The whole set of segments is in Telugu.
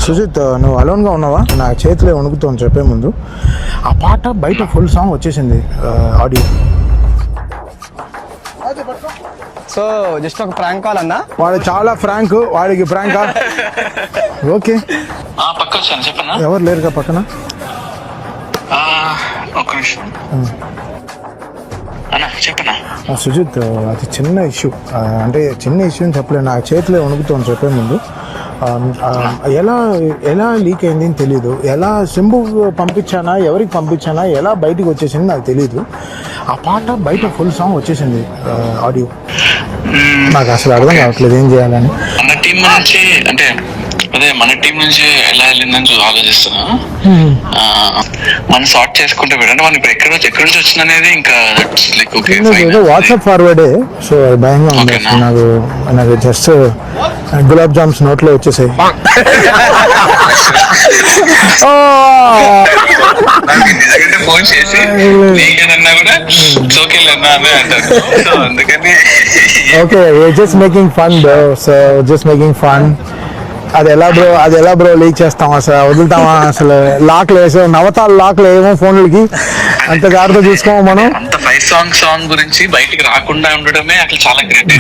సుజిత్, నువ్వు అలోన్గా ఉన్నావా? నా చేతిలో వణుకుతోంది చెప్పే ముందు. ఆ పాట బయట ఫుల్ సాంగ్ వచ్చేసింది, ఆడియో. సో జస్ట్ ఒక ప్రాంక్ కాల్ అన్నా. వాడు చాలా ఫ్రాంక్, వాడికి ఫ్రాంకా? ఓకే, పక్క వచ్చాను చెప్పన్నా. ఎవరు లేరుగా పక్కన? ఒక్క నిమిషం అన్నా చెప్పన్నా. సుజిత్, అది చిన్న ఇష్యూ, అంటే చిన్న ఇష్యూ అని చెప్పలేదు. నా చేతిలో వణుకుతోంది చెప్పే ముందు. ఎలా ఎలా లీక్ అయింది అని తెలీదు. ఎలా సింబు పంపించానా, ఎవరికి పంపించానా, ఎలా బయటికి వచ్చేసింది నాకు తెలీదు. ఆ పాట బయట ఫుల్ సాంగ్ వచ్చేసింది, ఆడియో. నాకు అసలు అర్థం కావట్లేదు ఏం చేయాలని. మన టీం నుంచి అంటే అదే మన టీం నుంచి ఎలా వెళ్ళిందని ఆలోచిస్తున్నా. మనం సార్ట్ చేసుకుంటే పెట్టండి. మనం ఇప్పుడు ఎక్కడి నుంచి వచ్చింది అనేది ఇంకా ఏదో వాట్సాప్ ఫార్వర్డే. సో అది భయంగా ఉంది. నాకు జస్ట్ గులాబ్ జామ్స్ నోట్లో వచ్చేసాయి. ఫోన్ చేసి నీకేదన్నా కూడా చోకేలన్నా అని అంటారు. సో అందుకని okay, just making fun bro. So just making fun. అది ఎలా బ్రో లీక్ చేస్తాం? అసలు వదులుతామా? అసలు లాక్లు వేసే నవతాలు లాక్లు ఏమో ఫోన్లకి, అంత జాగ్రత్త చూసుకోమో మనం. అంత 5 సాంగ్ గురించి బయటికి రాకుండా ఉండడమే అట్లా చాలా గ్రేట్.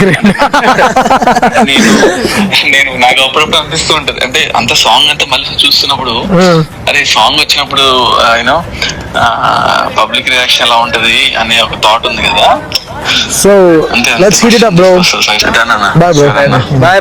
నేను నాకు అప్పుడప్పుడు అనిపిస్తూ ఉంటది, అంటే అంత సాంగ్ అంతా మళ్ళీ చూస్తున్నప్పుడు అరే సాంగ్ వచ్చినప్పుడు యూనో పబ్లిక్ రియాక్షన్ ఎలా ఉంటది అనే ఒక థాట్ ఉంది కదా. So let's hit it up bro. అంతే. Bye bro. బాయ్.